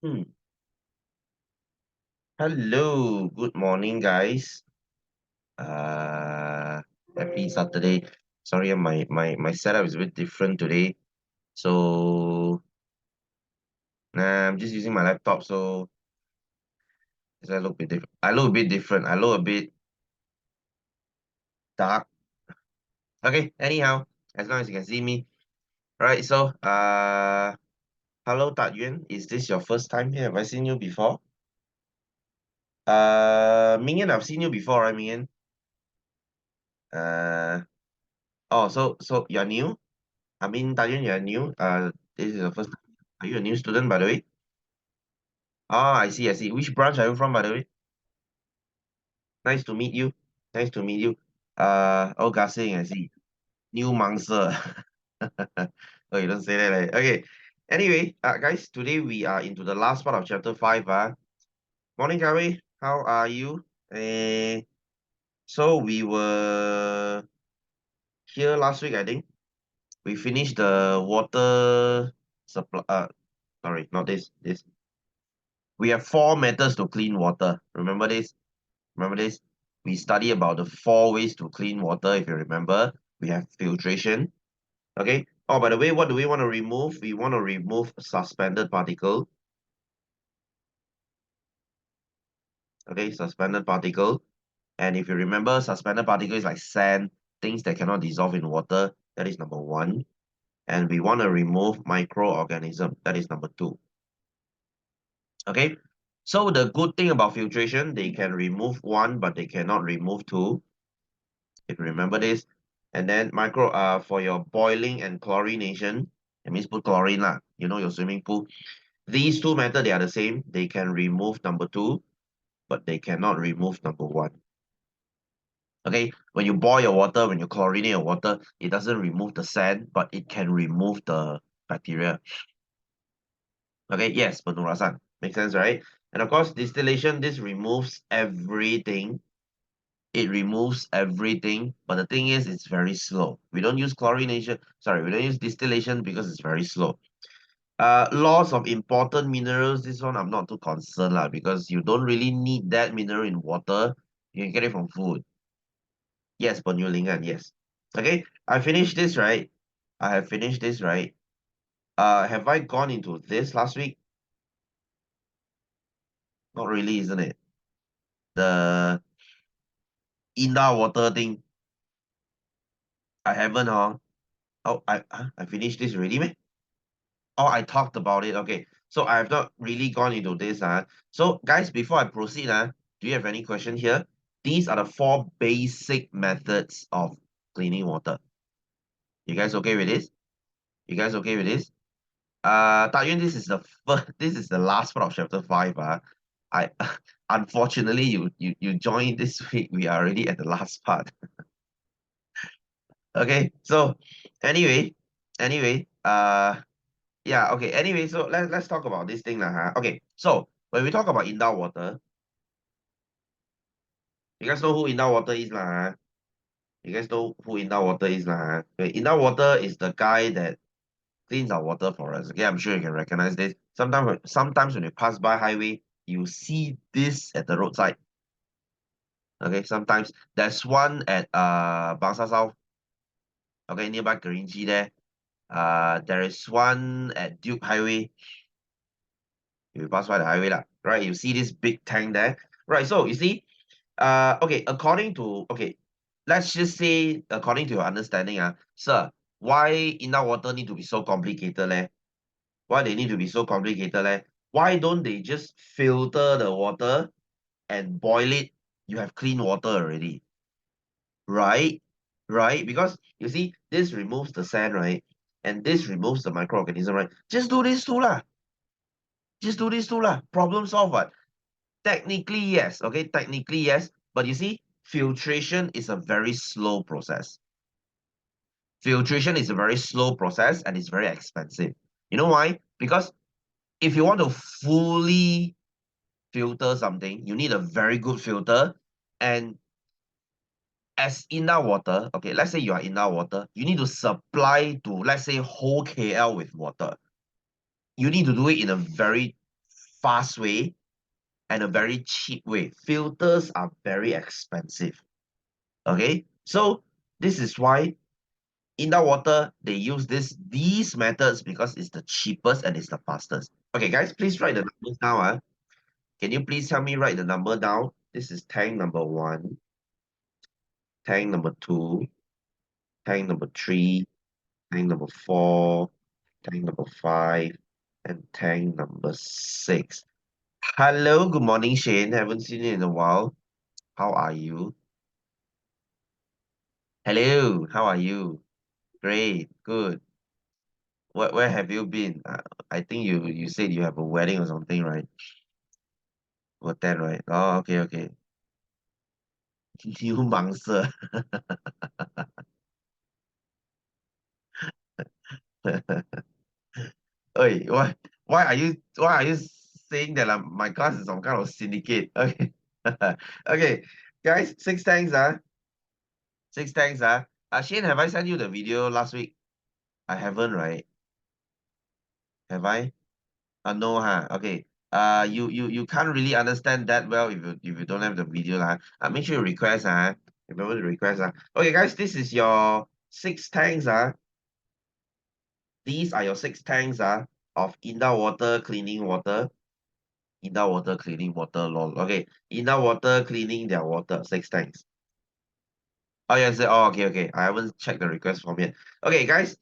Hmm. Hello, good morning, guys. Uh, Happy Saturday. Sorry, my setup is a bit different today. So, I'm just using my laptop, so I look a bit different. I look a bit different. I look a bit dark. Okay, anyhow, as long as you can see me. Right, so, hello, Tak Yuan. Is this your first time here? Have I seen you before? Ming Yan, I've seen you before, right, Ming Yan? So you're new? I mean, Tayan, you're new. This is the first. Are you a new student, by the way? Ah, I see, I see. Which branch are you from, by the way? Nice to meet you. Nice to meet you. Oh, Gasing, I see. New monster. Oh, you don't say that. Okay. Anyway, guys, today we are into the last part of chapter 5. Morning, Kari. How are you? So we were here last week, I think. We finished the water supply. Sorry, not this. This. We have four methods to clean water. Remember this? Remember this? We study about the four ways to clean water. If you remember, we have filtration. Okay. Oh, by the way, what do we want to remove? We want to remove suspended particle. Okay, suspended particle. And if you remember, suspended particle is like sand, things that cannot dissolve in water. That is number one. And we want to remove microorganism. That is number two. Okay. So the good thing about filtration, they can remove one, but they cannot remove two. If you remember this. And then for your boiling and chlorination, it means put chlorine lah. You know your swimming pool. These two methods, they are the same. They can remove number two, but they cannot remove number one. Okay, when you boil your water, when you chlorinate your water, it doesn't remove the sand, but it can remove the bacteria. Okay, yes, penurasan. Makes sense, right? And of course, distillation, this removes everything. It removes everything, but the thing is, it's very slow. We don't use chlorination. Sorry, we don't use distillation because it's very slow. Loss of important minerals. This one I'm not too concerned lah, because you don't really need that mineral in water. You can get it from food. Yes, penyulingan. Yes. Okay, I finished this, right? I have finished this, right? Have I gone into this last week? Not really, isn't it? The indoor water thing. I haven't, huh? Oh, I finished this already, man. Oh, I talked about it. Okay. So I have not really gone into this. So guys, before I proceed, do you have any question here? These are the four basic methods of cleaning water. You guys okay with this? You guys okay with this? Taiyuan, this is the first, this is the last part of chapter 5. I unfortunately you joined this week. We are already at the last part. Okay, so anyway, anyway, yeah, okay. Anyway, so let's talk about this thing lah. Okay, so when we talk about indoor water, you guys know who indoor water is lah. You guys know who indoor water is lah. Okay, indoor water is the guy that cleans our water for us. Okay, I'm sure you can recognize this. Sometimes when you pass by highway, you see this at the roadside. Okay, sometimes there's one at Bangsa South. Okay, nearby Kerinci there. There is one at Duke Highway. You pass by the highway lah, right? You see this big tank there, right? So you see, okay, let's just say according to your understanding, sir, why indoor water need to be so complicated, leh? Why they need to be so complicated, leh? Why don't they just filter the water and boil it? You have clean water already, right? Right? Because you see, this removes the sand, right? And this removes the microorganism, right? Just do this too lah. Just do this too lah. Problem solved, what? Technically, yes. Okay, technically, yes. But you see, filtration is a very slow process. Filtration is a very slow process and it's very expensive. You know why? Because if you want to fully filter something, you need a very good filter. And as indoor water, okay, let's say you are indoor water, you need to supply to, let's say, whole KL with water. You need to do it in a very fast way and a very cheap way. Filters are very expensive. Okay, so this is why in the water they use these methods because it's the cheapest and it's the fastest. Okay, guys, please write the numbers down. Can you please help me write the number down? This is tank number 1, tank number 2, tank number 3, tank number 4, tank number 5, and tank number 6. Hello, good morning, Shane. Haven't seen you in a while. How are you? Hello, how are you? Great, good. Where have you been? I think you said you have a wedding or something, right? What that, right? Oh, okay, okay. New monster. Oi, why are you saying that my class is some kind of syndicate? Okay. Okay, guys, six tanks. Shane, have I sent you the video last week? I haven't, right? Have I? No, huh? Okay. You can't really understand that well if you don't have the video, lah. Make sure you request, remember to request, Okay, guys, this is your six tanks, These are your six tanks, of indoor water cleaning water. Indoor water cleaning water, lol. Okay, indoor water cleaning their water, six tanks. Oh yes, oh okay, okay. I haven't checked the request form yet. Okay, guys.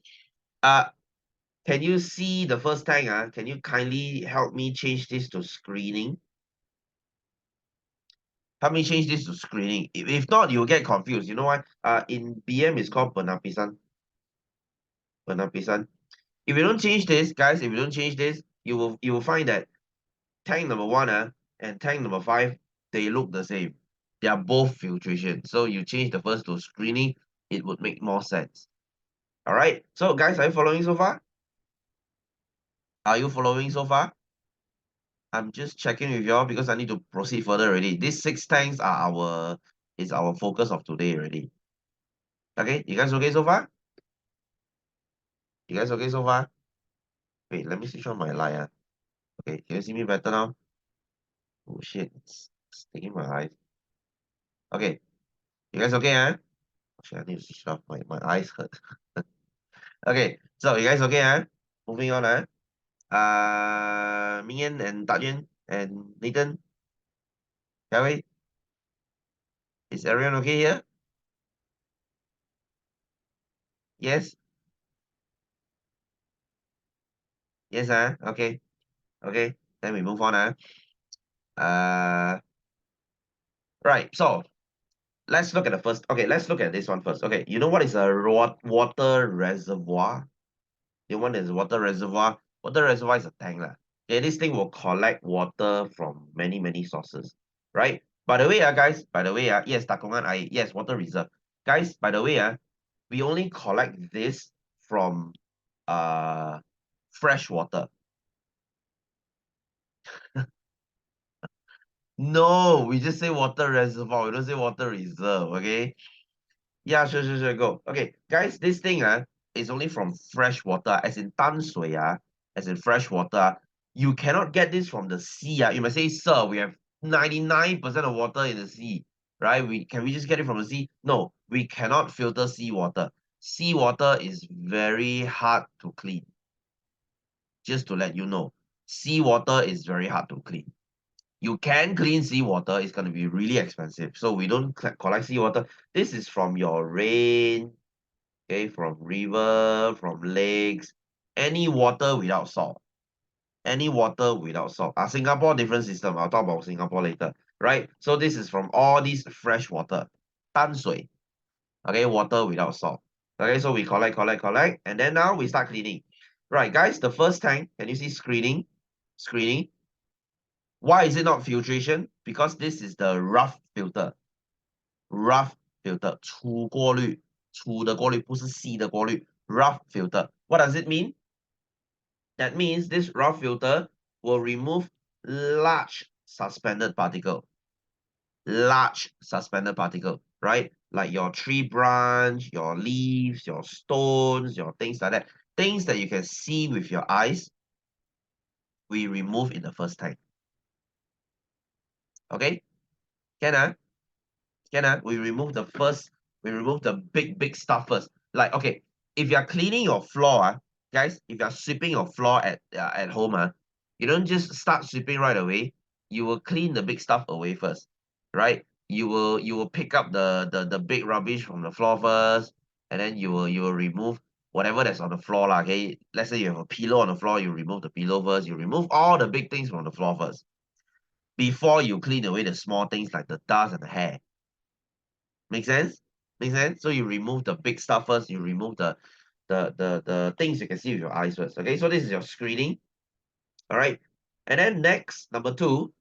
Uh, can you see the first tank? Can you kindly help me change this to screening? Help me change this to screening. If not, you'll get confused. You know why? In BM, it's called penapisan. Penapisan. If you don't change this, guys, if you don't change this, you will find that tank number 1 and tank number 5, they look the same. They are both filtration. So you change the first to screening, it would make more sense. All right. So guys, are you following so far? Are you following so far? I'm just checking with y'all because I need to proceed further already. These six tanks are our focus of today already. Okay, you guys okay so far? You guys okay so far? Wait, let me switch on my light. Okay, can you see me better now? Oh shit, it's taking my eyes. Okay, you guys okay, Actually, I need to switch it off. My eyes hurt. Okay, so you guys okay, Moving on, Ming and Dajun and Nathan, Kelly, is everyone okay here? Yes? Yes, okay. Okay, then we move on, right, so let's look at the first. Okay, let's look at this one first. Okay, you know what is a water reservoir? The one is water reservoir. Water reservoir is a tank, lah. Okay, this thing will collect water from many, many sources, right? By the way, guys, by the way, yes, Takongan, yes, water reserve. Guys, by the way, we only collect this from fresh water. No, we just say water reservoir. We don't say water reserve, okay? Yeah, sure, sure, sure, go. Okay, guys, this thing is only from fresh water, as in 淡水 as in fresh water. You cannot get this from the sea. You must say, sir, we have 99% of water in the sea, right? Can we just get it from the sea? No, we cannot filter seawater. Seawater is very hard to clean. Just to let you know, seawater is very hard to clean. You can clean seawater, it's going to be really expensive. So we don't collect seawater. This is from your rain, okay, from river, from lakes, any water without salt. Any water without salt. Singapore, different system. I'll talk about Singapore later, right? So this is from all these fresh water, 淡水, okay, water without salt. Okay, so we collect, and then now we start cleaning. Right, guys, the first tank, can you see screening? Screening. Why is it not filtration? Because this is the rough filter. Rough filter, 粗过滤，粗的过滤，不是细的过滤。Rough filter. What does it mean? That means this rough filter will remove large suspended particle. Large suspended particle, right? Like your tree branch, your leaves, your stones, your things like that. Things that you can see with your eyes, we remove in the first tank. Okay, can we remove the big stuff first. Like, okay, if you're cleaning your floor, guys, if you're sweeping your floor at home, you don't just start sweeping right away. You will clean the big stuff away first, right? You will pick up the big rubbish from the floor first, and then you will remove whatever that's on the floor, lah. Okay, let's say you have a pillow on the floor, you remove the pillow first. You remove all the big things from the floor first before you clean away the small things like the dust and the hair. Make sense? Make sense? So you remove the big stuff first. You remove the things you can see with your eyes first. Okay, so this is your screening. All right. And then number two,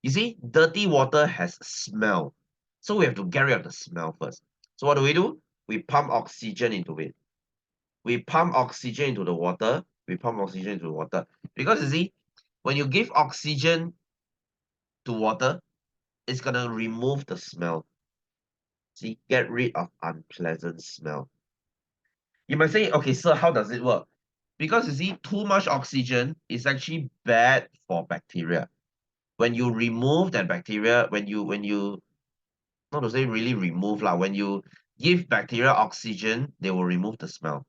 you see, dirty water has smell. So we have to get rid of the smell first. So what do? We pump oxygen into it. We pump oxygen into the water. We pump oxygen into the water. Because you see, when you give oxygen to water, it's gonna remove the smell. See, get rid of unpleasant smell. You might say, okay, sir, how does it work? Because you see, too much oxygen is actually bad for bacteria. When you remove that bacteria, when you not to say really remove lah, when you give bacteria oxygen, they will remove the smell.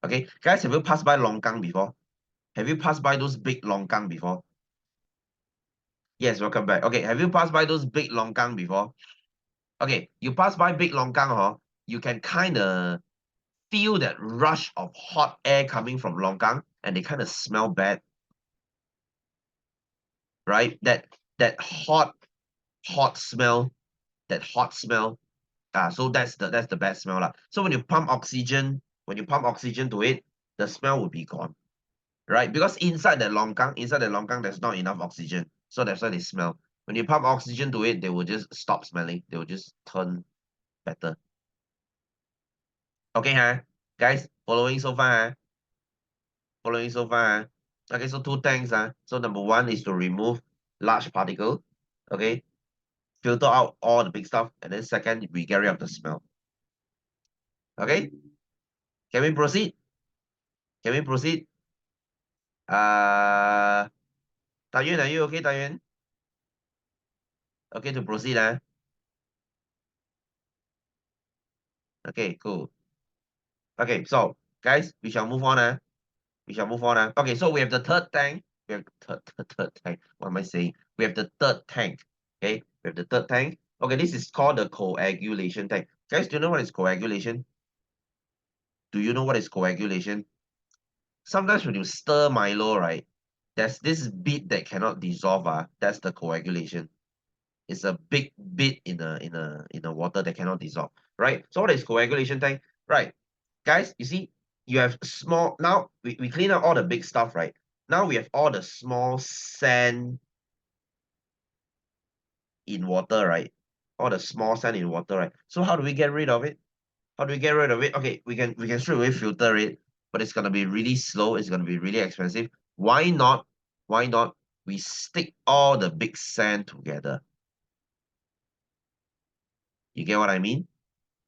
Okay, guys, have you passed by longkang before? Have you passed by those big longkang before? Yes, welcome back. Okay, have you passed by those big longkang before? Okay, you pass by big longkang, you can kind of feel that rush of hot air coming from longkang, and they kind of smell bad, right? That hot smell, that hot smell. So that's the bad smell lah. So when you pump oxygen to it, the smell will be gone, right? Because inside the longkang, there's not enough oxygen, so that's why they smell. When you pump oxygen to it, they will just stop smelling. They will just turn better. Okay, guys, following so far, Following so far. Okay, so two tanks. So number one is to remove large particle. Okay, filter out all the big stuff, and then second, we get rid of the smell. Okay, can we proceed? Can we proceed? Taiyuan, are you okay, Taiyuan? Okay to proceed, Okay, cool. Okay, so guys, we shall move on, We shall move on, Okay, so we have the third tank. We have third tank. What am I saying? We have the third tank. Okay, we have the third tank. Okay, this is called the coagulation tank. Guys, do you know what is coagulation? Do you know what is coagulation? Sometimes when you stir Milo, right, there's this bit that cannot dissolve. That's the coagulation. It's a big bit in a water that cannot dissolve. Right? So what is coagulation tank? Right. Guys, you see, you have small now we clean out all the big stuff, right? Now we have all the small sand in water, right? All the small sand in water, right? So how do we get rid of it? How do we get rid of it? Okay, we can straight away filter it, but it's gonna be really slow, it's gonna be really expensive. Why not? Why not? We stick all the big sand together. You get what I mean?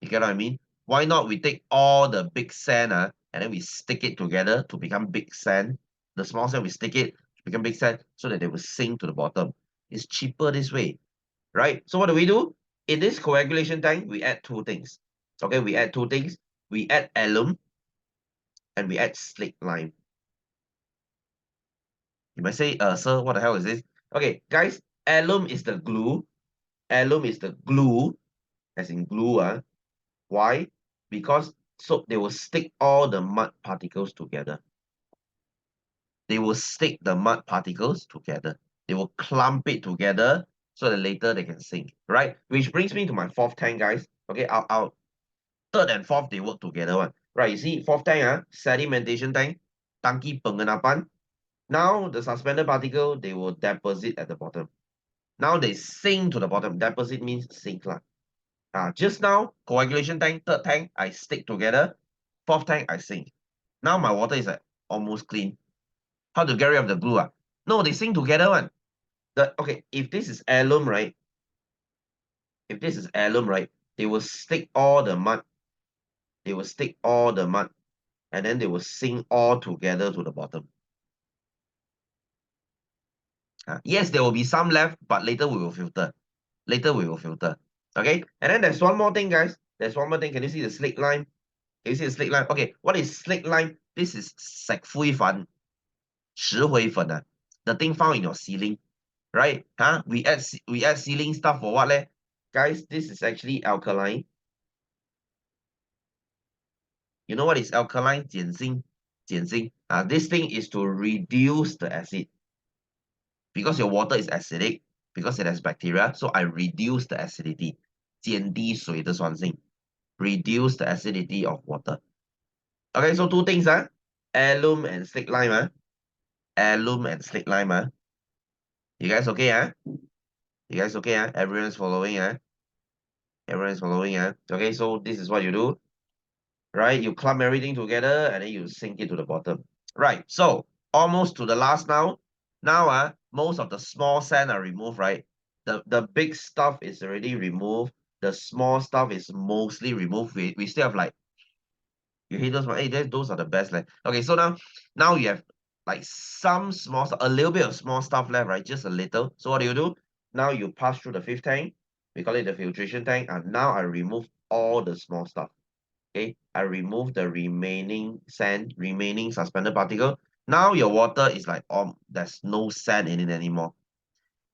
You get what I mean? Why not we take all the big sand, and then we stick it together to become big sand. The small sand we stick it to become big sand so that they will sink to the bottom. It's cheaper this way, right? So what do? In this coagulation tank, we add two things. Okay, we add two things. We add alum and we add slaked lime. You might say, sir, what the hell is this? Okay, guys, alum is the glue. Alum is the glue, as in glue. Why? Because so they will stick all the mud particles together. They will stick the mud particles together. They will clump it together so that later they can sink, right? Which brings me to my fourth tank, guys. Okay, our third and fourth, they work together one. Right, you see, fourth tank, sedimentation tank, tangki pengenapan. Now the suspended particle, they will deposit at the bottom. Now they sink to the bottom. Deposit means sink. Just now, coagulation tank, third tank, I stick together. Fourth tank, I sink. Now my water is almost clean. How to get rid of the glue? No, they sink together one. Okay, if this is alum, right? If this is alum, right? They will stick all the mud. They will stick all the mud, and then they will sink all together to the bottom. Yes, there will be some left, but later we will filter. Later we will filter. Okay, and then there's one more thing, guys. There's one more thing. Can you see the slick line? Can you see the slick line? Okay, what is slick line? This is 石灰粉, the thing found in your ceiling, right? We add ceiling stuff for what, leh? Guys, this is actually alkaline. You know what is alkaline? 碱性. This thing is to reduce the acid. Because your water is acidic, because it has bacteria, so I reduce the acidity. 减低水的酸性. Reduce the acidity of water. Okay, so two things, heirloom and slick lime. Heirloom and slick lime. You guys okay? You guys okay? Everyone's following? Everyone's following? Okay, so this is what you do. Right? You clump everything together and then you sink it to the bottom. Right, so almost to the last now. Now, most of the small sand are removed, right? The big stuff is already removed. The small stuff is mostly removed. We still have like, you hate those, hey, those are the best. Like, okay, so now you have like some small stuff, a little bit of small stuff left, right? Just a little. So what do? Now you pass through the fifth tank. We call it the filtration tank. And now I remove all the small stuff. Okay, I remove the remaining sand, remaining suspended particle. Now your water is like, there's no sand in it anymore.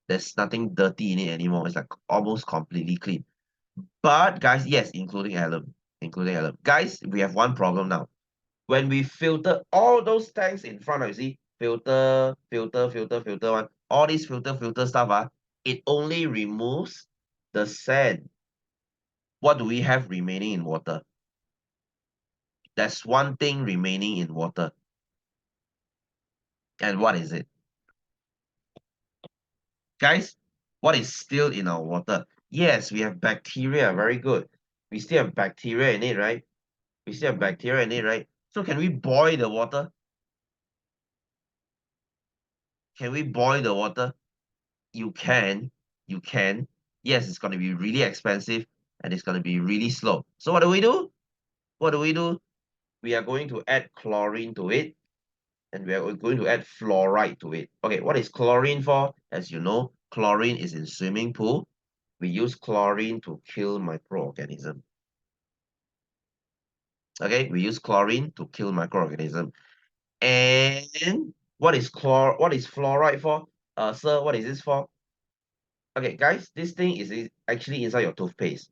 There's nothing dirty in it anymore. It's like almost completely clean. But guys, yes, including alum. Guys, we have one problem now. When we filter all those tanks in front of you, see, filter one, all these filter stuff, it only removes the sand. What do we have remaining in water? There's one thing remaining in water. And what is it? Guys, what is still in our water? Yes, we have bacteria. Very good. We still have bacteria in it, right? So can we boil the water? Can we boil the water? You can. Yes, it's going to be really expensive and it's going to be really slow. So what do we do? We are going to add chlorine to it. And we are going to add fluoride to it. Okay, what is chlorine for? As you know, chlorine is in swimming pool. We use chlorine to kill microorganisms. Okay, we use chlorine to kill microorganisms. And what is fluoride for? Sir, what is this for? Okay, guys, this thing is actually inside your toothpaste.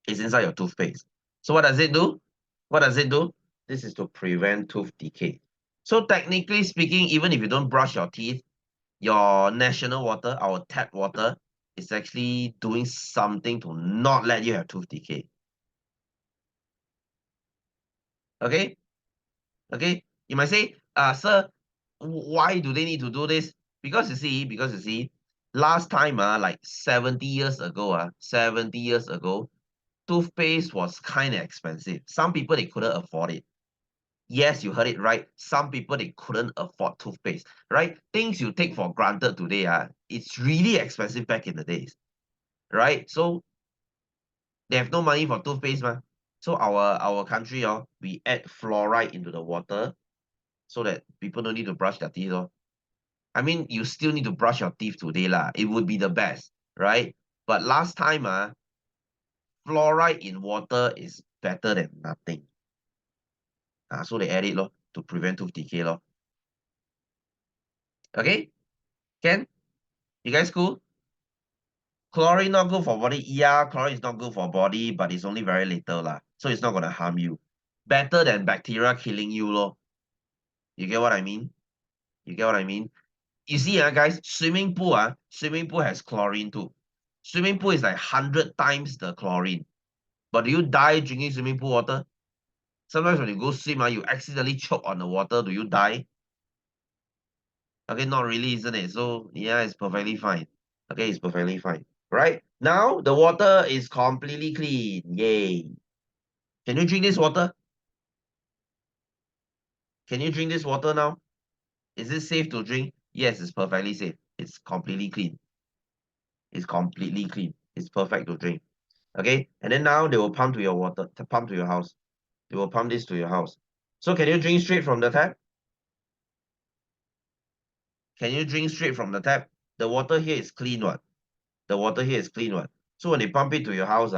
It's inside your toothpaste. So what does it do? This is to prevent tooth decay. So technically speaking, even if you don't brush your teeth, your national water, our tap water, is actually doing something to not let you have tooth decay. Okay? Okay? You might say, sir, why do they need to do this? Because you see, last time, like 70 years ago, toothpaste was kind of expensive. Some people, they couldn't afford it. Yes, you heard it right. Some people, they couldn't afford toothpaste, right? Things you take for granted today, it's really expensive back in the days, right? So they have no money for toothpaste, So our country, we add fluoride into the water so that people don't need to brush their teeth, I mean, you still need to brush your teeth today, lah. It would be the best, right? But last time, fluoride in water is better than nothing. So they add it, to prevent tooth decay, Okay? Can? You guys cool? Chlorine not good for body. Yeah, chlorine is not good for body, but it's only very little, lah. So it's not going to harm you. Better than bacteria killing you, You get what I mean? You see, guys, swimming pool has chlorine too. Swimming pool is like 100 times the chlorine. But do you die drinking swimming pool water? Sometimes when you go swim, you accidentally choke on the water. Do you die? Okay, not really, isn't it? So, yeah, it's perfectly fine. Okay, it's perfectly fine. Right? Now, the water is completely clean. Yay. Can you drink this water? Can you drink this water now? Is it safe to drink? Yes, it's perfectly safe. It's completely clean. It's perfect to drink. Okay, and then now they will pump to your water, pump to your house. They will pump this to your house. So can you drink straight from the tap? Can you drink straight from the tap? The water here is clean one. The water here is clean one. So when they pump it to your house,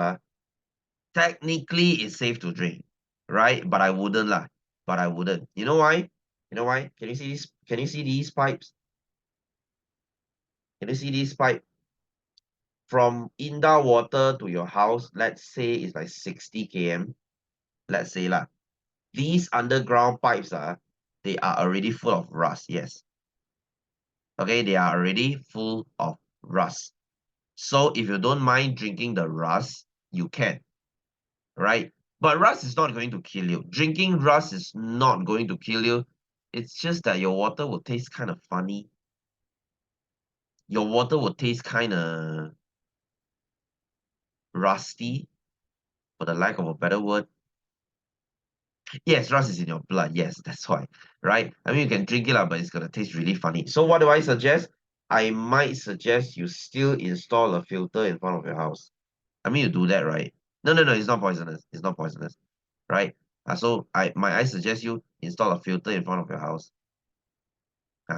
technically it's safe to drink, right? But I wouldn't lah. But I wouldn't. You know why? You know why? Can you see this? Can you see these pipes? Can you see these pipe? From indoor water to your house, let's say it's like 60 km. Let's say lah. These underground pipes they are already full of rust. Yes. Okay, they are already full of rust. So if you don't mind drinking the rust, you can, right? But rust is not going to kill you. Drinking rust is not going to kill you. It's just that your water will taste kind of funny. Your water will taste kind of rusty, for the lack of a better word. Yes, rust is in your blood. Yes, that's why, right? I mean, you can drink it up, but it's gonna taste really funny. So what do I suggest? I might suggest you still install a filter in front of your house. I mean, you do that, right? No, no, no, it's not poisonous. It's not poisonous, right? So I suggest you install a filter in front of your house.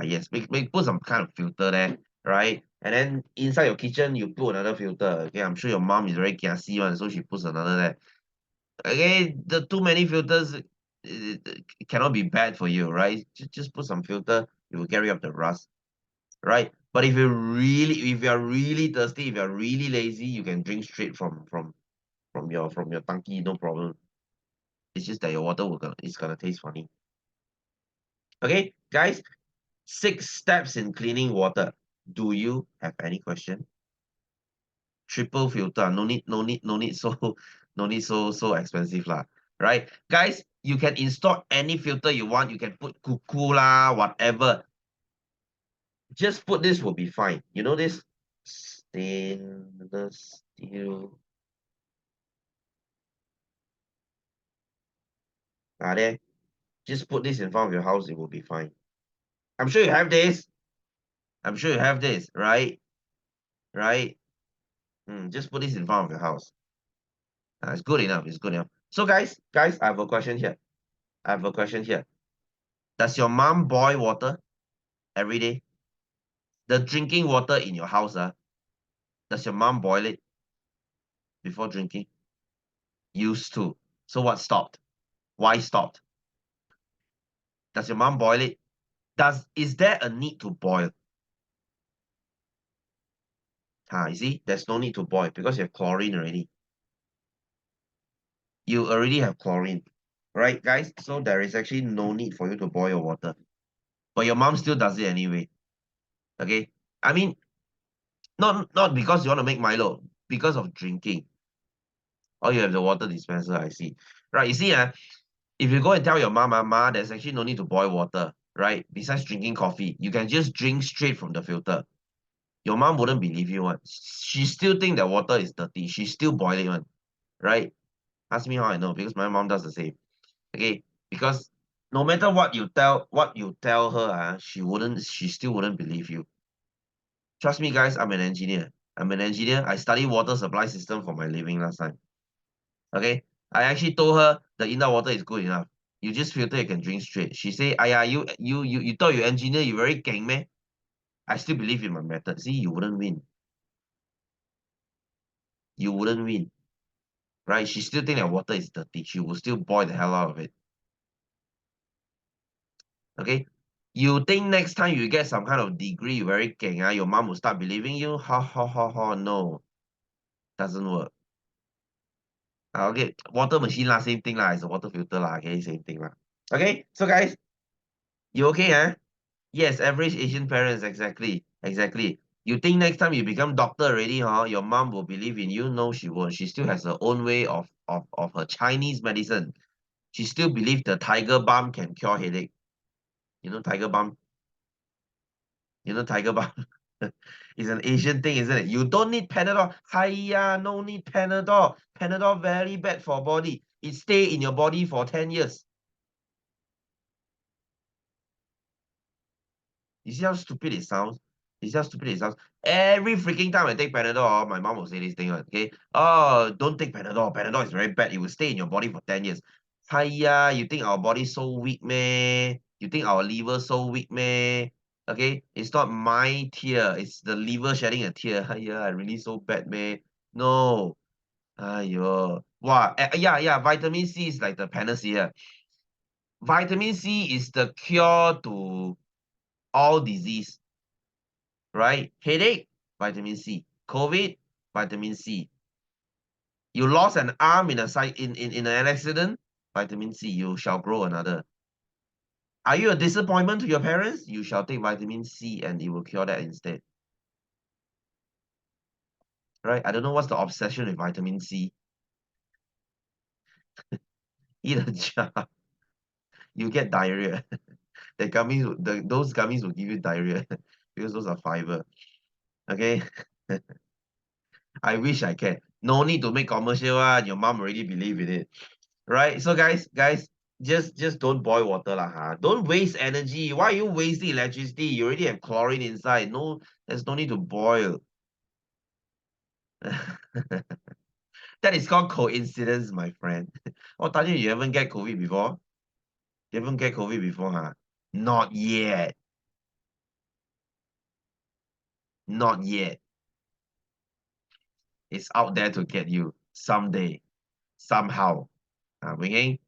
Yes, put some kind of filter there, right? And then inside your kitchen, you put another filter. Okay, I'm sure your mom is very gassy one, so she puts another there. Okay, the too many filters cannot be bad for you, right? Just put some filter, it will carry up the rust, right? But if if you're really thirsty, if you're really lazy, you can drink straight from your tanki, no problem. It's just that your water is gonna taste funny. Okay, guys, 6 steps in cleaning water. Do you have any question? Triple filter, no need so no need so expensive lah, right? Guys, you can install any filter you want. You can put cuckoo lah, whatever. Just put this will be fine. You know this stainless steel. There. Just put this in front of your house, it will be fine. I'm sure you have this. I'm sure you have this, right? Right? Just put this in front of your house. It's good enough. It's good enough. So guys, I have a question here. I have a question here. Does your mom boil water every day? The drinking water in your house, does your mom boil it before drinking? Used to. So what stopped? Why stopped? Does your mom boil it? Is there a need to boil? You see, there's no need to boil because you have chlorine already. You already have chlorine, right, guys? So there is actually no need for you to boil your water. But your mom still does it anyway. Okay? I mean, not because you want to make Milo, because of drinking. Oh, you have the water dispenser, I see. Right, you see, if you go and tell your mama, there's actually no need to boil water, right? Besides drinking coffee, you can just drink straight from the filter. Your mom wouldn't believe you one. She still think that water is dirty. She still boil it one, right? Ask me how I know, because my mom does the same. Okay, because no matter what you tell her, she still wouldn't believe you. Trust me, guys, I'm an engineer. I study water supply system for my living last time. Okay, I actually told her the indoor water is good enough. You just filter, you can drink straight. She say, "Aya, you thought you engineer, you very geng meh?" I still believe in my method. See, you wouldn't win. You wouldn't win, right? She still think that water is dirty. She will still boil the hell out of it. Okay, you think next time you get some kind of degree, you very geng, your mom will start believing you? Ha, no, doesn't work. Okay, water machine lah, same thing lah. It's a water filter lah. Okay, same thing lah. Okay, so guys, you okay, Yes, average Asian parents, exactly. Exactly. You think next time you become doctor already, your mom will believe in you? No, she won't. She still has her own way of her Chinese medicine. She still believes the tiger balm can cure headache. You know tiger balm? You know tiger balm? It's an Asian thing, isn't it? You don't need Panadol. Hiya, no need Panadol. Panadol very bad for body. It stay in your body for 10 years. You see how stupid it sounds? You see how stupid it sounds? Every freaking time I take Panadol, my mom will say this thing, okay? Oh, don't take Panadol. Panadol is very bad. It will stay in your body for 10 years. Hiya, you think our body so weak, meh? You think our liver so weak, meh? Okay, it's not my tear, it's the liver shedding a tear. Yeah, I really so bad, man. No. Ayo. Wow. Yeah, vitamin C is like the panacea. Vitamin C is the cure to all disease, right? Headache, vitamin C. COVID, vitamin C. You lost an arm in a site in an accident, vitamin C, you shall grow another. Are you a disappointment to your parents? You shall take vitamin C and it will cure that instead. Right? I don't know what's the obsession with vitamin C. Eat a jar, you get diarrhea. Those gummies will give you diarrhea because those are fiber. Okay. I wish I can. No need to make commercial one. Your mom already believe in it. Right? So guys, just don't boil water lah, huh? Don't waste energy. Why are you wasting electricity? You already have chlorine inside. No, there's no need to boil. That is called coincidence, my friend. Oh, Tanya, you haven't get COVID before? You haven't get COVID before, huh? Not yet. Not yet. It's out there to get you someday, somehow. Wing Eng,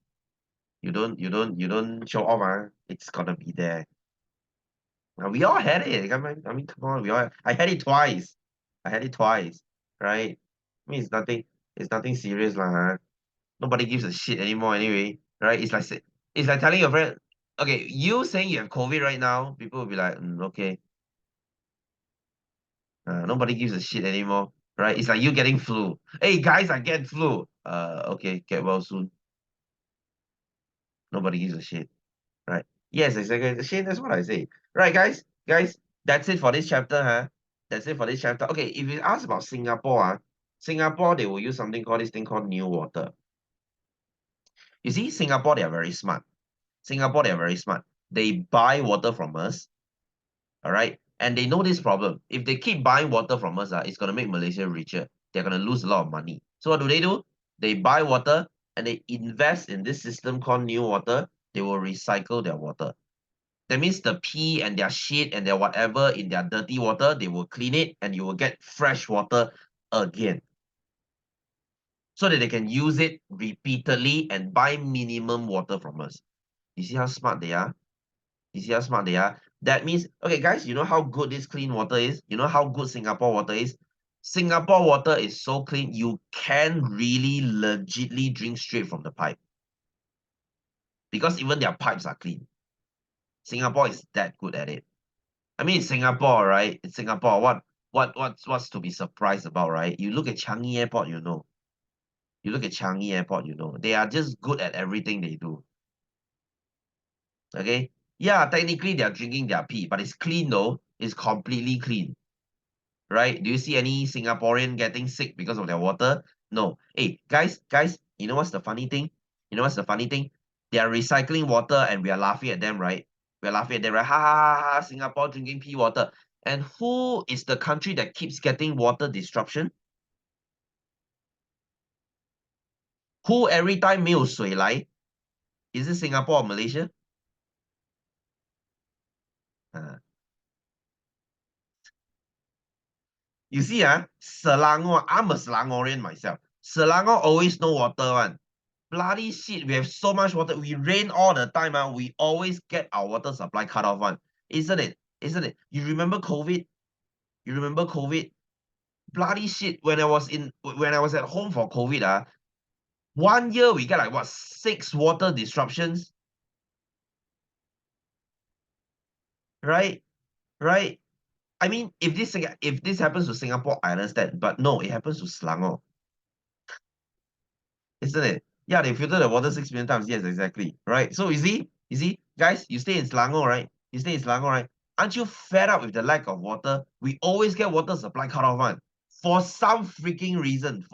you don't show off, it's gonna be there. We all had it. I mean, come on, I had it twice. I had it twice, right? I mean, it's nothing serious, lah, huh? Nobody gives a shit anymore anyway, right? It's like telling your friend, okay, you saying you have COVID right now, people will be like, okay, nobody gives a shit anymore, right? It's like you getting flu. Hey guys, I get flu. Okay, get well soon. Nobody gives a shit, right? Yes, exactly. Shit, that's what I say. Right, guys, that's it for this chapter, huh? That's it for this chapter. Okay, if you ask about Singapore, Singapore, they will use something called this thing called new water. You see, Singapore, they are very smart. Singapore, they are very smart. They buy water from us, all right? And they know this problem. If they keep buying water from us, it's going to make Malaysia richer. They're going to lose a lot of money. So what do? They buy water and they invest in this system called new water. They will recycle their water. That means the pee and their shit and their whatever in their dirty water, they will clean it and you will get fresh water again. So that they can use it repeatedly and buy minimum water from us. You see how smart they are? You see how smart they are? That means, okay, guys, you know how good this clean water is? You know how good Singapore water is? Singapore water is so clean, you can really legitly drink straight from the pipe. Because even their pipes are clean. Singapore is that good at it. I mean, it's Singapore, right? It's Singapore. What's to be surprised about, right? You look at Changi Airport, you know. You look at Changi Airport, you know. They are just good at everything they do. Okay? Yeah, technically they are drinking their pee, but it's clean though. It's completely clean. Right? Do you see any Singaporean getting sick because of their water? No. Hey, guys, you know what's the funny thing? You know what's the funny thing? They are recycling water and we are laughing at them, right? We're laughing at them, right? Ha ha ha ha, Singapore drinking pee water. And who is the country that keeps getting water disruption? Who every time 没有水来? Is it Singapore or Malaysia? Uh, you see, Selangor, I'm a Selangorean myself. Selangor always no water one. Bloody shit, we have so much water. We rain all the time, we always get our water supply cut off one. Isn't it? Isn't it? You remember COVID? You remember COVID? Bloody shit. When I was at home for COVID, 1 year we get like what 6 water disruptions, right? Right? I mean, if this happens to Singapore, I understand, but no, it happens to Selangor, isn't it? Yeah, they filter the water 6 million times. Yes, exactly. Right. So you see, guys, you stay in Selangor, right? You stay in Selangor, right? Aren't you fed up with the lack of water? We always get water supply cut off one for some freaking reason.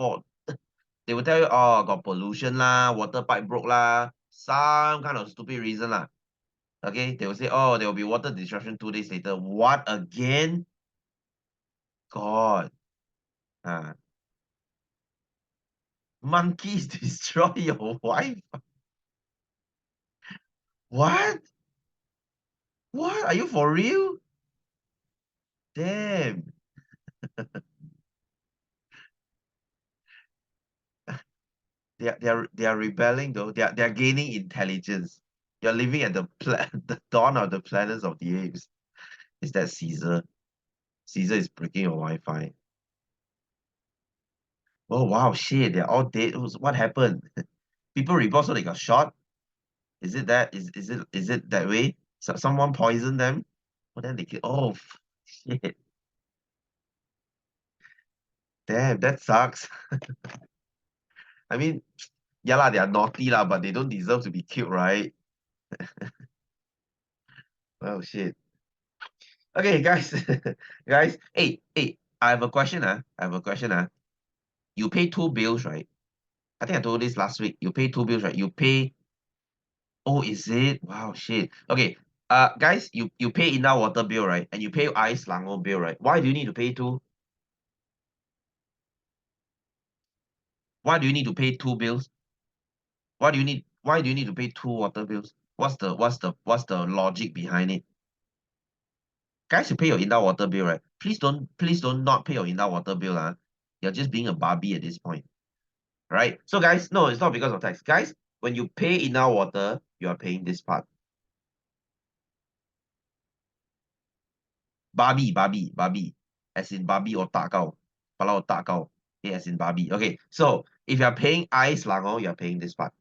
They will tell you, oh, got pollution lah, water pipe broke lah, some kind of stupid reason lah. Okay, they will say, oh, there will be water disruption 2 days later. What again? God. Uh, monkeys destroy your wife? What? What? Are you for real? Damn. They are rebelling though. They are gaining intelligence. You're living at the dawn of the planets of the apes. Is that Caesar? Caesar is breaking your Wi-Fi. Oh wow, shit! They're all dead. What happened? People report so they got shot. Is it that? Is it that way? So someone poisoned them? Well, then they kill. Oh shit! Damn, that sucks. I mean, yeah lah, they are naughty lah, but they don't deserve to be killed, right? Oh shit. Okay, guys, guys. Hey, I have a question. I have a question. You pay two bills, right? I think I told you this last week. You pay two bills, right? You pay. Oh, is it? Wow, shit. Okay. Guys, you pay in water bill, right? And you pay ice lango bill, right? Why do you need to pay two? Why do you need to pay two bills? Why do you need to pay two water bills? What's the logic behind it? Guys, you pay your water bill, right? Please don't not pay your water bill. You're just being a Barbie at this point. Right? So guys, no, it's not because of tax. Guys, when you pay water, you are paying this part. Barbie. As in Barbie or takao. Kalau takao. Okay, as in Barbie. Okay, so if you're paying ice lango, you're paying this part.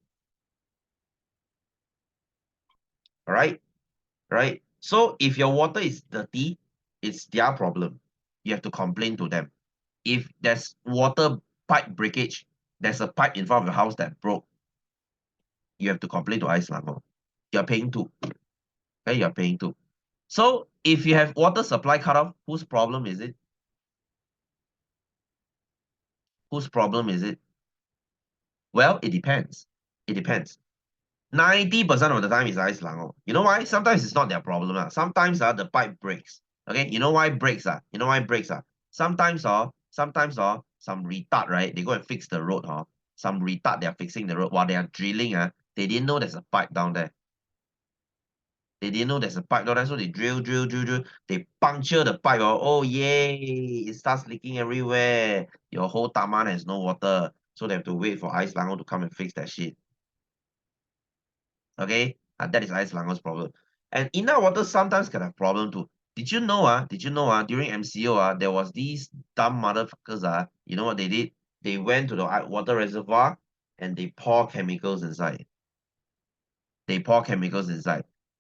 Alright? Right? So if your water is dirty, it's their problem. You have to complain to them. If there's water pipe breakage, there's a pipe in front of the house that broke, you have to complain to ice lango. You're paying two. Okay, you're paying two. So if you have water supply cut off, whose problem is it? Whose problem is it? Well, it depends. It depends. 90% of the time is ice lango. You know why? Sometimes it's not their problem. Sometimes the pipe breaks. Okay, you know why breaks? You know why breaks? Sometimes some retard, right? They go and fix the road. Some retard, they're fixing the road while they are drilling. They didn't know there's a pipe down there. They didn't know there's a pipe down there, so they drill. They puncture the pipe. Oh, yay! It starts leaking everywhere. Your whole taman has no water, so they have to wait for ice lango to come and fix that shit. Okay, that is ice lango's problem. And inner water sometimes can have problem too. Did you know during MCO there was these dumb motherfuckers you know what they did? They went to the water reservoir and they pour chemicals inside.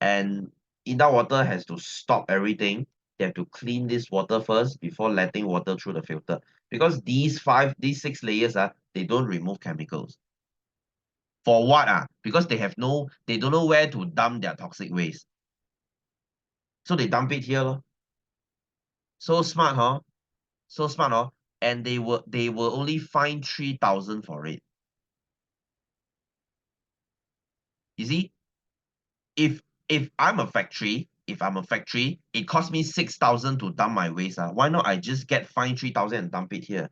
And inner water has to stop everything. They have to clean this water first before letting water through the filter. Because these six layers they don't remove chemicals. For what? Because they don't know where to dump their toxic waste. So they dump it here. Lor. So smart, huh? So smart, huh? And they will only fine 3,000 for it. You see, if if I'm a factory, it costs me 6,000 to dump my waste. Why not I just get fined 3,000 and dump it here?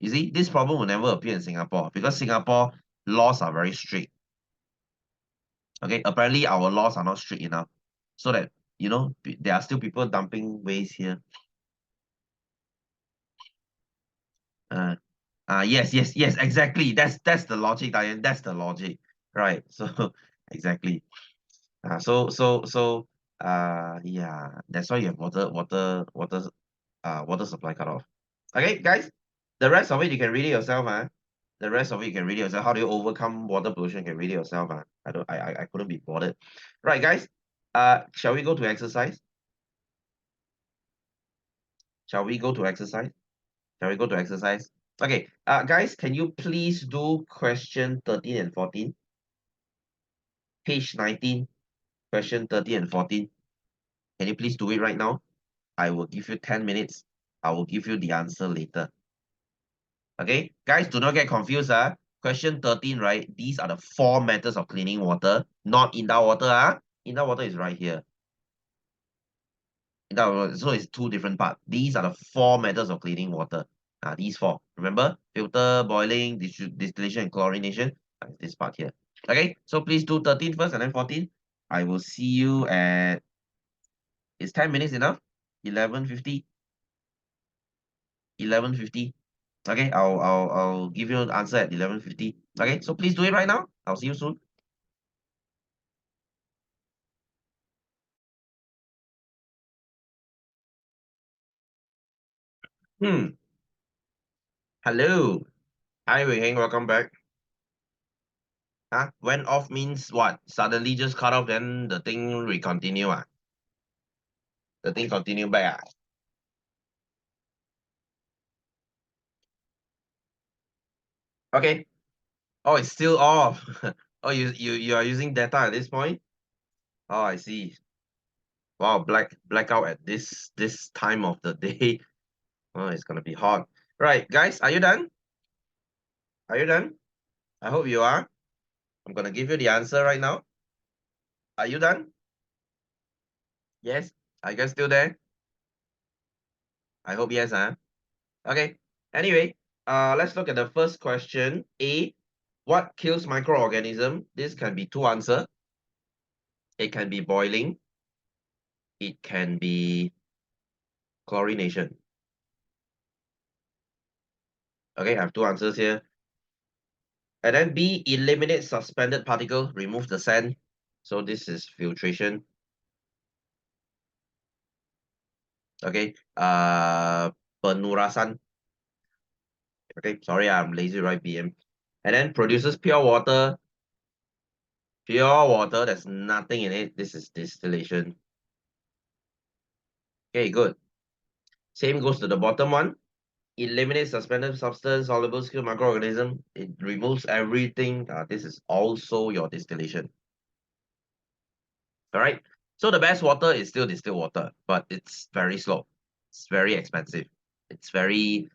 You see, this problem will never appear in Singapore because Singapore laws are very strict. Okay, apparently our laws are not strict enough. So that there are still people dumping waste here. Uh, yes, exactly. That's the logic, Diane. That's the logic, right? So exactly. Yeah. That's why you have water supply cut off. Okay, guys. The rest of it you can read it yourself, The rest of it you can read it yourself. How do you overcome water pollution? You can read it yourself, I don't. I couldn't be bothered. Right, guys. Shall we go to exercise? Shall we go to exercise? Shall we go to exercise? Okay, guys, can you please do question 13 and 14? Page 19, question 13 and 14. Can you please do it right now? I will give you 10 minutes. I will give you the answer later. Okay, guys, do not get confused. Question 13, right? These are the four methods of cleaning water, not in water. In water is right here. So it's two different parts. These are the four methods of cleaning water. These four. Remember? Filter, boiling, distillation, and chlorination. This part here. Okay, so please do 13 first and then 14. I will see you at Is 10 minutes enough? 11:50. 11:50. Okay, I'll give you an answer at 11:50. Okay, so please do it right now. I'll see you soon. Hello. Hi, Wei Heng. Welcome back. Huh? Went off means what? Suddenly just cut off, then the thing continue. The thing continue back. Okay. Oh, it's still off. Oh, you are using data at this point? Oh, I see. Wow, blackout at this time of the day. Oh, it's gonna be hot. Right, guys, are you done? Are you done? I hope you are. I'm gonna give you the answer right now. Are you done? Yes. Are you guys still there? I hope yes, huh? Okay. Anyway, let's look at the first question. A, what kills microorganism? This can be two answer. It can be boiling. It can be chlorination. Okay, I have two answers here. And then B, eliminate suspended particle, remove the sand. So this is filtration. Okay. Penurasan. Okay, sorry, I'm lazy, right? BM. And then produces pure water. Pure water, there's nothing in it. This is distillation. Okay, good. Same goes to the bottom one. Eliminates suspended substance, soluble skilled microorganism. It removes everything. This is also your distillation. All right. So the best water is still distilled water, but it's very slow. It's very expensive. It's very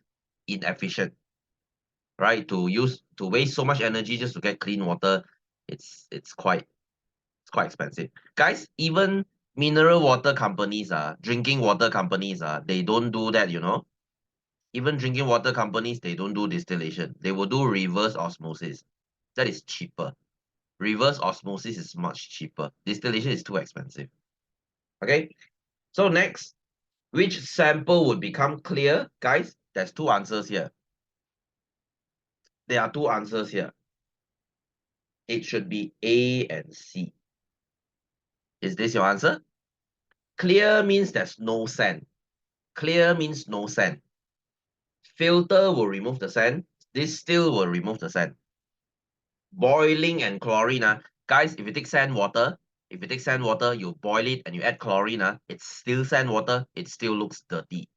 inefficient, right? To waste so much energy just to get clean water, it's quite expensive. Guys, even mineral water companies, drinking water companies, they don't do that, you know. Even drinking water companies, they don't do distillation. They will do reverse osmosis. That is cheaper. Reverse osmosis is much cheaper. Distillation is too expensive. Okay. So next, which sample would become clear? Guys, there's two answers here. There are two answers here. It should be A and C. Is this your answer? Clear means there's no sand. Clear means no sand. Filter will remove the sand. Distill will remove the sand. Boiling and chlorine. Guys, if you take sand water, you boil it and you add chlorine, it's still sand water. It still looks dirty.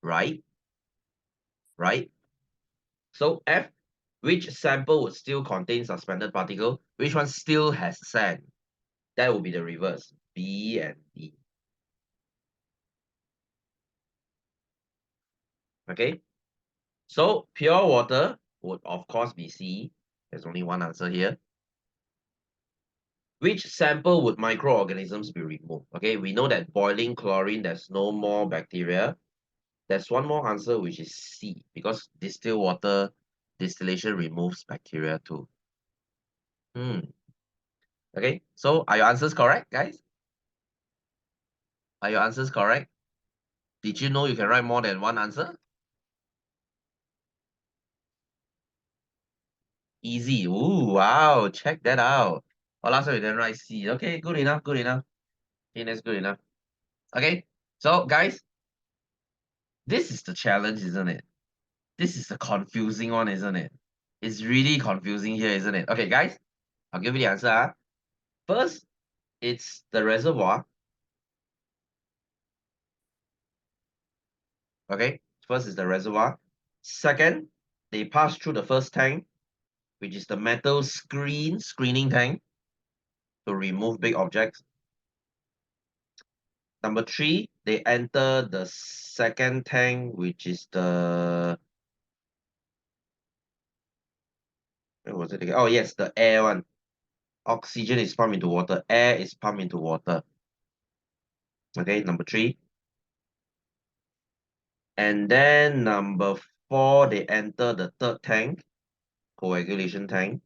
Right? Right? So F, which sample would still contain suspended particle? Which one still has sand? That will be the reverse. B and D. Okay? So pure water would of course be C. There's only one answer here. Which sample would microorganisms be removed? Okay, we know that boiling chlorine, there's no more bacteria. There's one more answer, which is C, because distilled water distillation removes bacteria too. Okay, so are your answers correct, guys? Are your answers correct? Did you know you can write more than one answer? Easy. Ooh, wow, check that out. Oh, last time you didn't write C. Okay, good enough, good enough. Okay, that's good enough. Okay, so guys, this is the challenge, isn't it? This is the confusing one, isn't it? It's really confusing here, isn't it? Okay, guys, I'll give you the answer. First, it's the reservoir. Okay, first is the reservoir. Second, they pass through the first tank, which is the metal screening tank to remove big objects. Number three, they enter the second tank, which is the, where was it again? Oh, yes, the air one. Oxygen is pumped into water. Air is pumped into water. Okay, number three. And then number four, they enter the third tank, coagulation tank.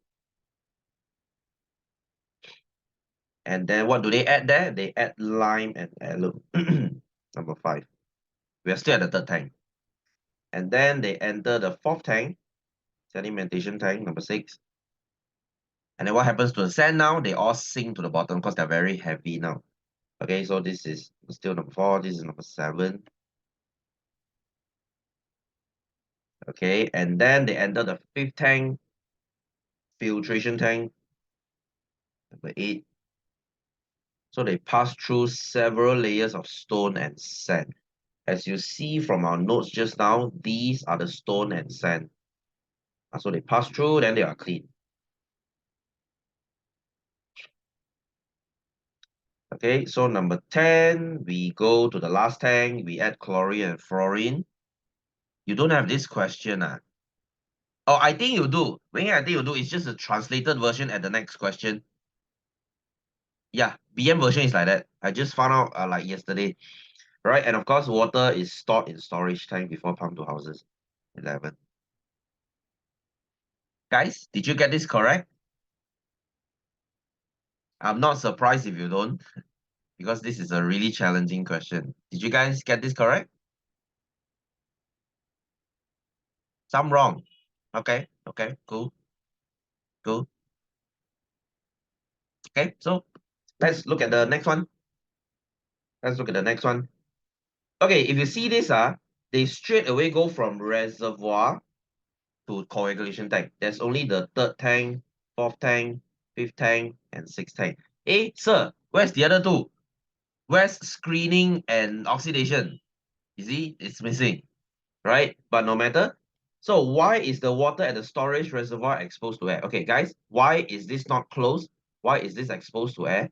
And then what do they add there? They add lime and alum. Number 5. We are still at the third tank. And then they enter the fourth tank, sedimentation tank, number 6. And then what happens to the sand now? They all sink to the bottom because they're very heavy now. Okay, so this is still number 4. This is number 7. Okay, and then they enter the fifth tank, filtration tank, number 8. So they pass through several layers of stone and sand. As you see from our notes just now, these are the stone and sand. So they pass through, then they are clean. Okay, so number 10, we go to the last tank, we add chlorine and fluorine. You don't have this question, ah? Oh, I think you do. I think you do. It's just a translated version at the next question. Yeah, BM version is like that. I just found out like yesterday. Right, and of course, water is stored in storage tank before pumped to houses. 11. Guys, did you get this correct? I'm not surprised if you don't, because this is a really challenging question. Did you guys get this correct? Some wrong. Okay, cool, cool. Okay, so let's look at the next one. Let's look at the next one. Okay, if you see this, they straight away go from reservoir to coagulation tank. There's only the third tank, fourth tank, fifth tank, and sixth tank. Hey, sir, where's the other two? Where's screening and oxidation? You see, it's missing, right? But no matter. So why is the water at the storage reservoir exposed to air? Okay, guys, why is this not closed? Why is this exposed to air?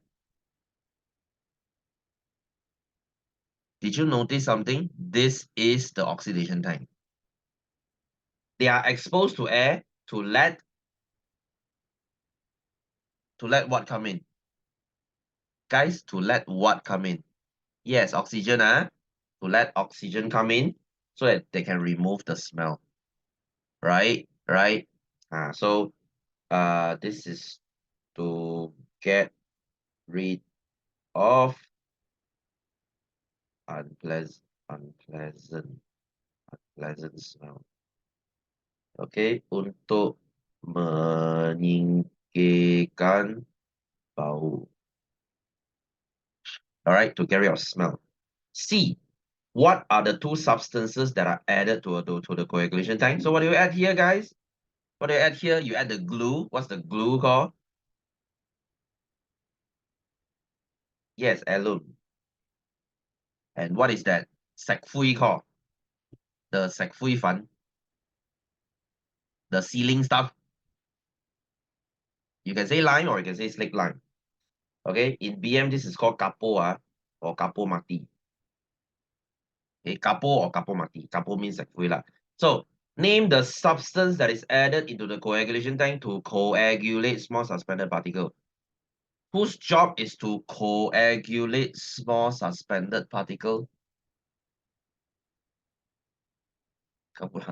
Did you notice something? This is the oxidation tank. They are exposed to air to let what come in? Guys, to let what come in? Yes, oxygen, to let oxygen come in so that they can remove the smell. Right? So this is to get rid of unpleasant smell. Okay, untuk menyingkirkan bau. Alright, to get rid of smell. C. What are the two substances that are added to the coagulation tank? So what do you add here, guys? What do you add here? You add the glue. What's the glue called? Yes, alum. And what is that? Sec fui called? The sec fui fan. The sealing stuff. You can say lime or you can say slick lime. Okay, in BM, this is called kapo or kapo mati. Okay, kapo or kapo mati. Kapo means sec fui lah. So, name the substance that is added into the coagulation tank to coagulate small suspended particle. Whose job is to coagulate small suspended particle?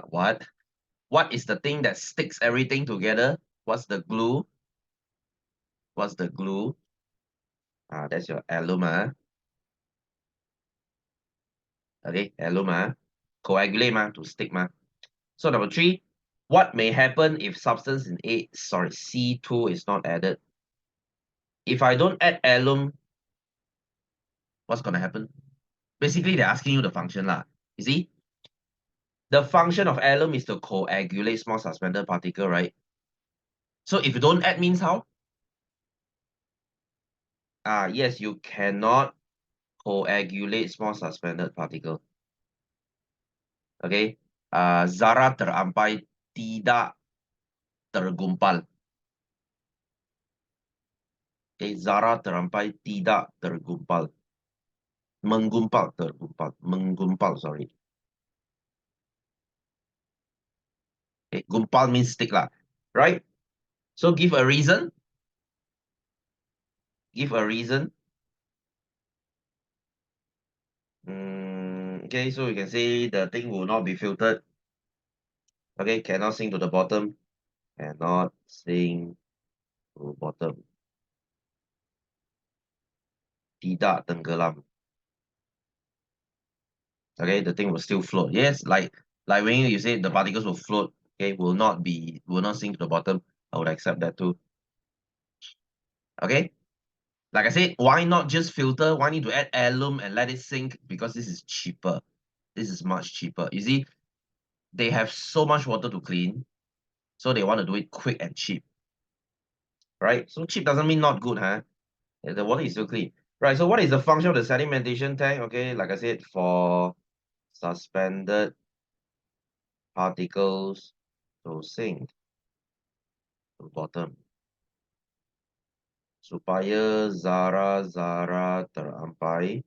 What? What is the thing that sticks everything together? What's the glue? What's the glue? That's your alum. Okay, alum. Coagulate to stick. So number 3, what may happen if substance in C2 is not added? If I don't add alum, what's going to happen? Basically, they're asking you the function lah. You see? The function of alum is to coagulate small suspended particle, right? So if you don't add means how? Yes, you cannot coagulate small suspended particle. Okay. Zara terampai tidak tergumpal. Okay, Zara terampai tidak tergumpal. Menggumpal, sorry. Okay, gumpal means stick lah, right? So give a reason. Give a reason. Okay, so you can say the thing will not be filtered. Okay, cannot sink to the bottom. Cannot sink to bottom. tidak tenggelam. Okay, the thing will still float. Yes, like when you say the particles will float, okay, will not sink to the bottom. I would accept that too. Okay, like I said, why not just filter? Why need to add alum and let it sink? Because this is cheaper. This is much cheaper. You see, they have so much water to clean, so they want to do it quick and cheap, right? So cheap doesn't mean not good, huh? The water is still clean. Right, so what is the function of the sedimentation tank? Okay, like I said, for suspended particles to sink to bottom. Supaya zara-zara terampai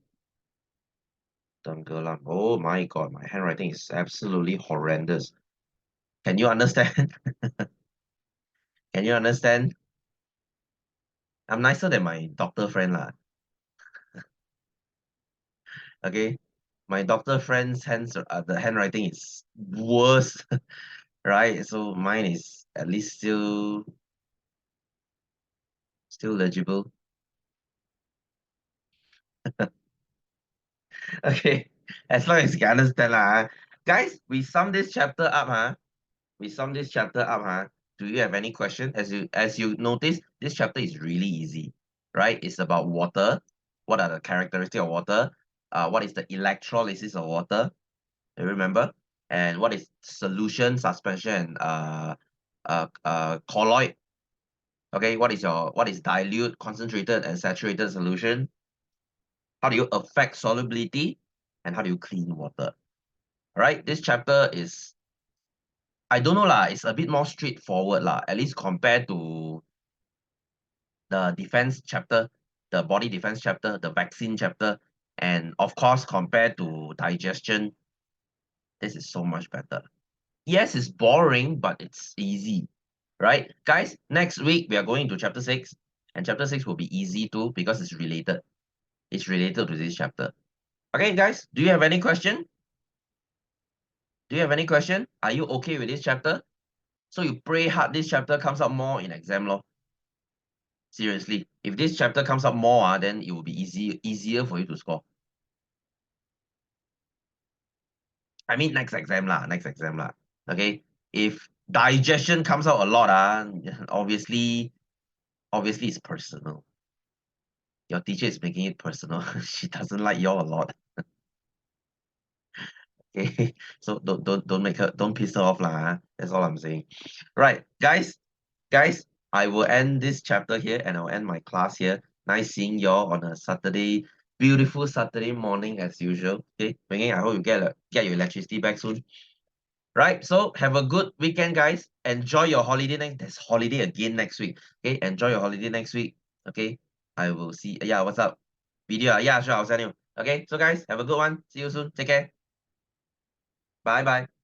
tenggelam. Oh my God, my handwriting is absolutely horrendous. Can you understand? Can you understand? I'm nicer than my doctor friend lah. Okay, my doctor friend's the handwriting is worse, right? So mine is at least still legible. Okay, as long as you can understand lah. Guys, we sum this chapter up, huh? We sum this chapter up, huh? Do you have any question? As you notice, this chapter is really easy, right? It's about water. What are the characteristics of water? What is the electrolysis of water? You remember? And what is solution, suspension, colloid? Okay, what is dilute, concentrated, and saturated solution? How do you affect solubility? And how do you clean water? All right, this chapter is, I don't know lah, it's a bit more straightforward lah, at least compared to the defense chapter, the body defense chapter, the vaccine chapter, and of course, compared to digestion, this is so much better. Yes, it's boring, but it's easy, right? Guys, next week we are going to chapter 6, and chapter 6 will be easy too because it's related. It's related to this chapter. Okay, guys, do you have any question? Do you have any question? Are you okay with this chapter? So you pray hard this chapter comes out more in exam law. Seriously, if this chapter comes up more, then it will be easier for you to score. I mean next exam lah, next exam lah. Okay. If digestion comes out a lot, obviously it's personal. Your teacher is making it personal. She doesn't like you all a lot. Okay. So don't piss her off lah. That's all I'm saying. Right, guys, I will end this chapter here and I'll end my class here. Nice seeing y'all on a Saturday, beautiful Saturday morning as usual. Okay, Wei, I hope you get your electricity back soon. Right, so have a good weekend, guys. Enjoy your holiday. There's holiday again next week. Okay, enjoy your holiday next week. Okay, I will see. Yeah, what's up? Video. Yeah, sure, I'll send you. Okay, so guys, have a good one. See you soon. Take care. Bye bye.